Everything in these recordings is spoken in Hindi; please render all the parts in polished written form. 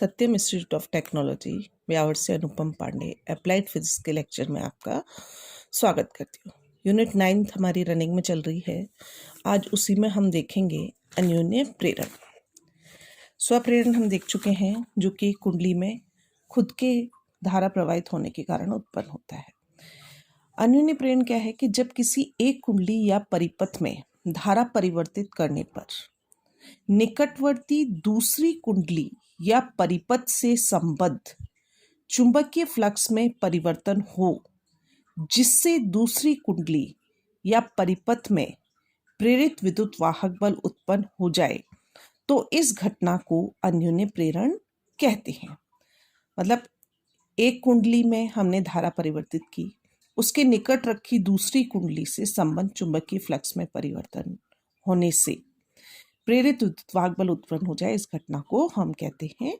Satyam institute of technology Beawar से अनुपम पांडे अप्लाइड फिजिक्स के लेक्चर में आपका स्वागत करती हूँ। यूनिट 9 हमारी रनिंग में चल रही है। आज उसी में हम देखेंगे अन्योन्य प्रेरण। स्वप्रेरण हम देख चुके हैं, जो कि कुंडली में खुद के धारा प्रवाहित होने के कारण उत्पन्न होता है। अन्योन्य प्रेरण क्या है कि जब किसी एक कुंडली या परिपथ में धारा परिवर्तित करने पर निकटवर्ती दूसरी कुंडली या परिपथ से संबद्ध चुंबकीय फ्लक्स में परिवर्तन हो, जिससे दूसरी कुंडली या परिपथ में प्रेरित विद्युत वाहक बल उत्पन्न हो जाए, तो इस घटना को अन्योन्य प्रेरण कहते हैं। मतलब एक कुंडली में हमने धारा परिवर्तित की, उसके निकट रखी दूसरी कुंडली से संबंध चुंबकीय फ्लक्स में परिवर्तन होने से प्रेरित विद्युत वाहक बल उत्पन्न हो जाए, इस घटना को हम कहते हैं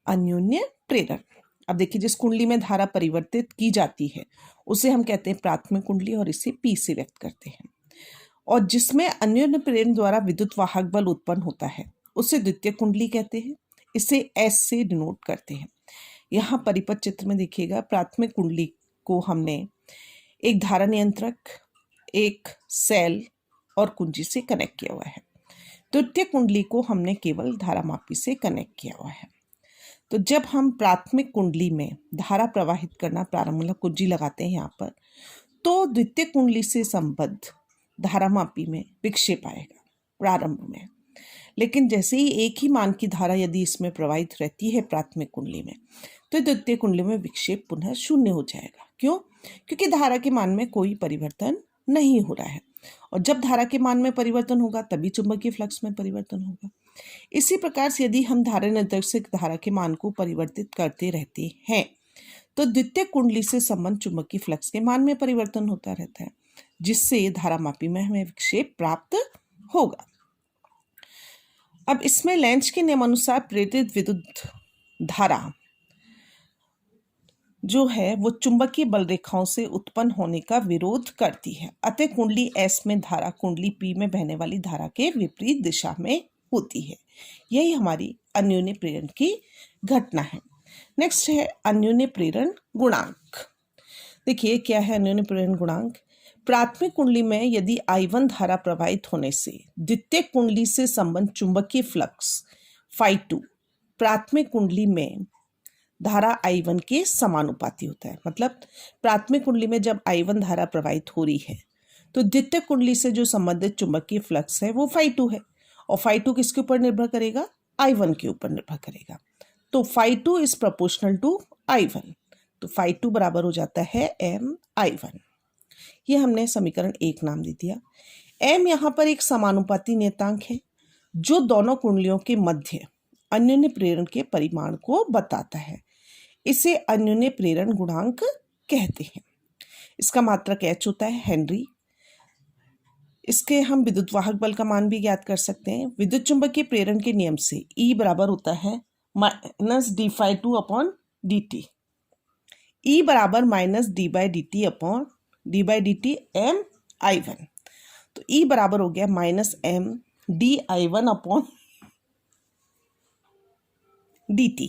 अन्योन्य प्रेरण। अब देखिए, जिस कुंडली में धारा परिवर्तित की जाती है उसे हम कहते हैं प्राथमिक कुंडली और इसे P से व्यक्त करते हैं, और जिसमें अन्योन्य प्रेरण द्वारा विद्युत वाहक बल उत्पन्न होता है उसे द्वितीय कुंडली कहते हैं। इसे S से डिनोट करते हैं। यहाँ परिपथ चित्र में देखिएगा, प्राथमिक कुंडली को हमने एक धारा नियंत्रक, एक सेल और कुंजी से कनेक्ट किया हुआ है। द्वितीय कुंडली को हमने केवल धारामापी से कनेक्ट किया हुआ है। तो जब हम प्राथमिक कुंडली में धारा प्रवाहित करना प्रारंभ, मतलब कुंजी लगाते हैं यहाँ पर, तो द्वितीय कुंडली से संबद्ध धारामापी में विक्षेप आएगा प्रारंभ में। लेकिन जैसे ही एक ही मान की धारा यदि इसमें प्रवाहित रहती है प्राथमिक कुंडली में, तो द्वितीय कुंडली में विक्षेप पुनः शून्य हो जाएगा। क्यों? क्योंकि धारा के मान में कोई परिवर्तन नहीं हो रहा है, और जब धारा के मान में परिवर्तन होगा तभी चुंबकीय फ्लक्स में परिवर्तन होगा। इसी प्रकार से यदि हम धारा नियंत्रक से धारा के मान को परिवर्तित करते रहते हैं, तो द्वितीय कुंडली से संबंध चुंबकीय फ्लक्स के मान में परिवर्तन होता रहता है, जिससे धारामापी में हमें विक्षेप प्राप्त होगा। अब इसमें लेंज के नियमानुसार प्रेरित विद्युत धारा जो है वो चुंबकीय बल रेखाओं से उत्पन्न होने का विरोध करती है। अतः कुंडली S में धारा कुंडली P में बहने वाली धारा के विपरीत दिशा में होती है। यही हमारी अन्योन्य प्रेरण की घटना है। नेक्स्ट है अन्योन्य प्रेरण गुणांक। देखिए क्या है अन्योन्य प्रेरण गुणांक। प्राथमिक कुंडली में यदि I1 धारा प्रवाहित होने से द्वितीय कुंडली से संबंध चुंबकीय फ्लक्स φ2 प्राथमिक कुंडली में धारा I1 के समानुपाती होता है। मतलब प्राथमिक कुंडली में जब I1 धारा प्रवाहित हो रही है, तो द्वितीय कुंडली से जो संबंधित चुंबकीय फ्लक्स है वो φ2 है, और φ2 किसके ऊपर निर्भर करेगा? I1 के ऊपर निर्भर करेगा। तो φ2 इज प्रोपोर्शनल टू I1, तो φ2 बराबर हो जाता है MI1। ये हमने समीकरण 1 नाम दे दिया। M यहाँ पर एक समानुपाती नियतांक है जो दोनों कुंडलियों के मध्य अन्योन्य प्रेरण के परिमाण को बताता है। इसे अन्योन्य प्रेरण गुणांक कहते हैं। इसका मात्रक H होता है हेनरी। इसके हम विद्युत वाहक बल का मान भी ज्ञात कर सकते हैं। विद्युत चुंबकीय प्रेरण के नियम से E बराबर होता है -d∅2 अपॉन dt। E बराबर -d/dt अपॉन d/dt MI1। तो E बराबर हो गया -M dI1 dt।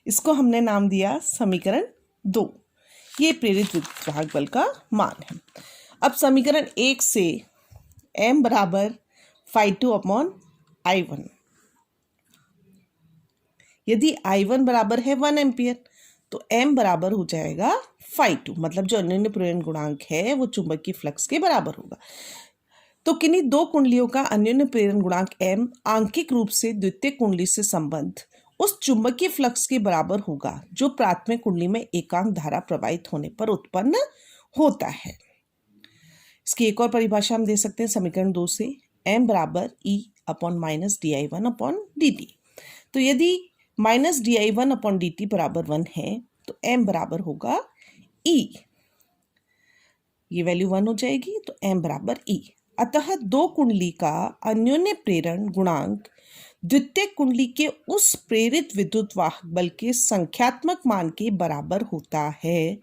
इसको हमने नाम दिया समीकरण 2। ये प्रेरित विद्युत वाहक बल का मान है। अब समीकरण 1 से M बराबर φ2 अपॉन I1। यदि I1 बराबर है 1 एम्पियर, तो M बराबर हो जाएगा φ2। मतलब जो अन्योन्य प्रेरण गुणांक है वो चुंबकीय फ्लक्स के बराबर होगा। तो किन्हीं दो कुंडलियों का अन्योन्य प्रेरण गुणांक M आंशिक रूप से द्वितीय कुंडली से संबंध उस चुंबकीय फ्लक्स के बराबर होगा जो प्राथमिक कुंडली में एकांक धारा प्रवाहित होने पर उत्पन्न होता है। इसकी एक और परिभाषा हम दे सकते हैं समीकरण 2 से। M बराबर E upon -dI1 upon dt। तो यदि -dI1 अपॉन dt बराबर 1 है, तो M बराबर होगा E। ये वैल्यू 1 हो जाएगी, तो M बराबर E। अतः दो कुंडली का अन्योन्य प्रेरण गुणांक द्वितीय कुंडली के उस प्रेरित विद्युत वाहक बल के संख्यात्मक मान के बराबर होता है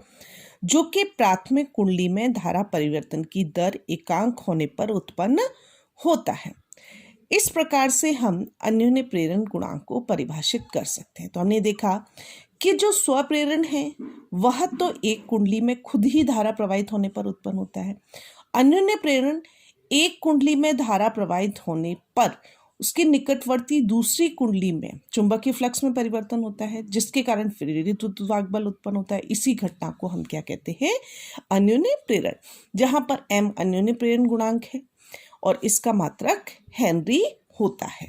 जो कि प्राथमिक कुंडली में धारा परिवर्तन की दर एकांक होने पर उत्पन्न होता है। इस प्रकार से हम अन्योन्य प्रेरण गुणांक को परिभाषित कर सकते हैं। तो हमने देखा कि जो स्वप्रेरण है वह तो एक कुंडली में खुद ही धारा प्रवाहित होने पर उत्पन्न होता है। अन्योन्य प्रेरण एक कुंडली में धारा प्रवाहित होने पर उसके निकटवर्ती दूसरी कुंडली में चुंबकीय फ्लक्स में परिवर्तन होता है, जिसके कारण प्रेरित विद्युत बल उत्पन्न होता है। इसी घटना को हम क्या कहते हैं? अन्योन्य प्रेरण, जहां पर m अन्योन्य प्रेरण गुणांक है और इसका मात्रक हेनरी होता है।